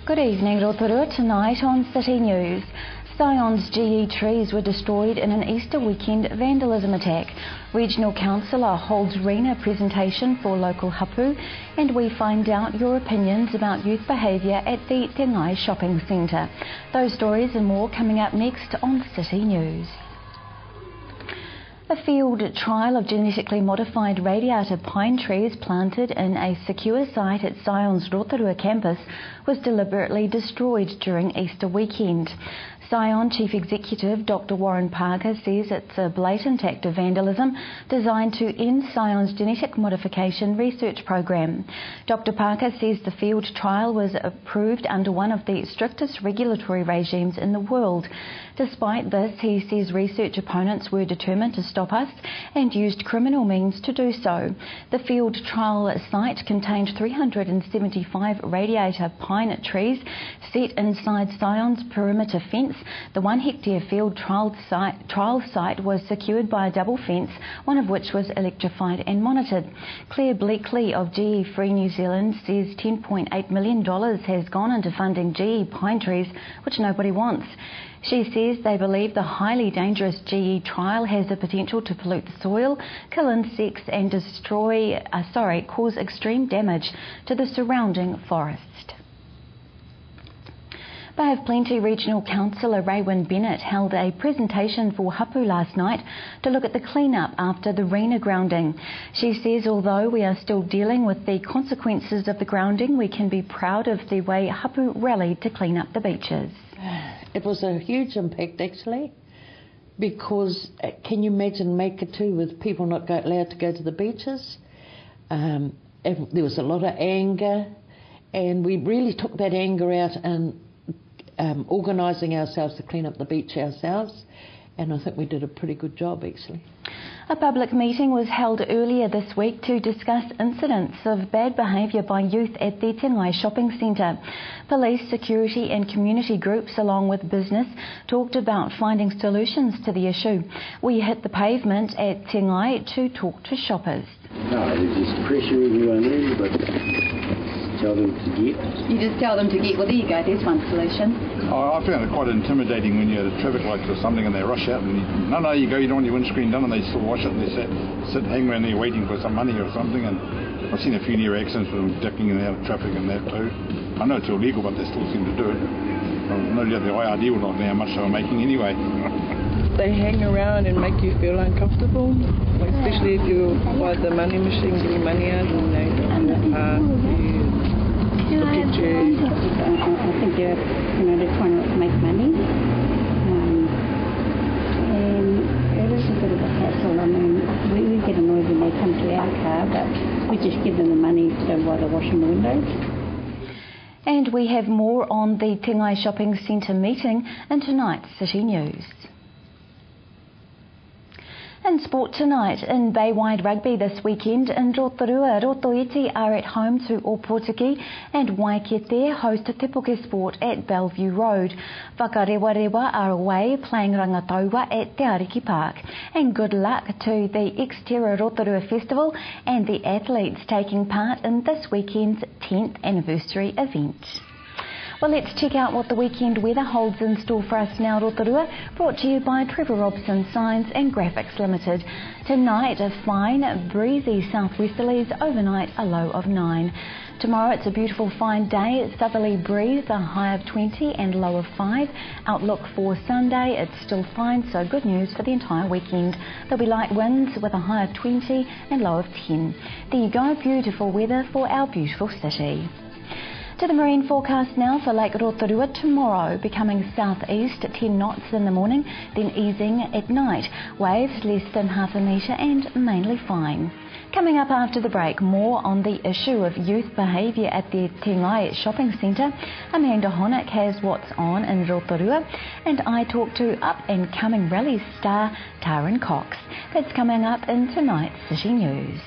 Good evening, Rotorua. Tonight on City News. Sion's GE trees were destroyed in an Easter weekend vandalism attack. Regional Councillor holds RENA presentation for local hapu, and we find out your opinions about youth behaviour at the Te Ngai shopping centre. Those stories and more coming up next on City News. A field trial of genetically modified radiata pine trees planted in a secure site at Sion's Rotorua campus was deliberately destroyed during Easter weekend. Sion Chief Executive Dr Warren Parker says it's a blatant act of vandalism designed to end Sion's genetic modification research program. Dr Parker says the field trial was approved under one of the strictest regulatory regimes in the world. Despite this, he says research opponents were determined to stop us and used criminal means to do so. The field trial site contained 375 radiata pine trees set inside Sion's perimeter fence. The 1 hectare field trial site was secured by a double fence, one of which was electrified and monitored. Claire Bleakley of GE Free New Zealand says $10.8 million has gone into funding GE pine trees, which nobody wants. She says they believe the highly dangerous GE trial has the potential to pollute the soil, kill insects and cause extreme damage to the surrounding forest. Bay of Plenty Regional Councillor Raywin Bennett held a presentation for hapu last night to look at the clean-up after the RENA grounding. She says although we are still dealing with the consequences of the grounding, we can be proud of the way hapu rallied to clean up the beaches. It was a huge impact actually, because can you imagine Makatu with people not allowed to go to the beaches? There was a lot of anger, and we really took that anger out and organising ourselves to clean up the beach ourselves, and I think we did a pretty good job actually. A public meeting was held earlier this week to discuss incidents of bad behaviour by youth at the Te Ngai shopping centre. Police, security and community groups along with business talked about finding solutions to the issue. We hit the pavement at Te Ngai to talk to shoppers. No, they just pressure everyone in, but tell them to get. You just tell them to get. Well, there you go, there's one solution. I found it quite intimidating when you're at traffic lights or something and they rush out and you go, you don't want your windscreen done, and they still wash it and they sit hang around there waiting for some money or something. And I've seen a few near accidents with them ducking in and out of traffic and that too. I know it's illegal, but they still seem to do it. No doubt the IRD will not know how much they were making anyway. They hang around and make you feel uncomfortable, especially if you're by the money machine getting money out and they walk past you. I think they're trying to make money, and it is a bit of a hassle. I mean, we get annoyed when they come to our car, but we just give them the money while they're washing the windows. And we have more on the Te Ngai shopping centre meeting in tonight's City News. In sport tonight, in Bay-wide rugby this weekend in Rotorua, Rotoiti are at home to Opotiki and Waikete host Te Puke Sport at Bellevue Road. Whakarewarewa are away playing Rangataua at Te Ariki Park. And good luck to the Xterra Rotorua Festival and the athletes taking part in this weekend's 10th anniversary event. Well, let's check out what the weekend weather holds in store for us now, Rotorua, brought to you by Trevor Robson Signs and Graphics Limited. Tonight, a fine, breezy southwesterlies, overnight a low of 9. Tomorrow, it's a beautiful fine day, southerly breeze, a high of 20 and low of 5. Outlook for Sunday, it's still fine, so good news for the entire weekend. There'll be light winds with a high of 20 and low of 10. There you go, beautiful weather for our beautiful city. To the marine forecast now for Lake Rotorua. Tomorrow becoming southeast at 10 knots in the morning, then easing at night. Waves less than half a metre and mainly fine. Coming up after the break, more on the issue of youth behaviour at the Te Ngai shopping centre. Amanda Honick has what's on in Rotorua, and I talk to up-and-coming rally star Taryn Cox. That's coming up in tonight's City News.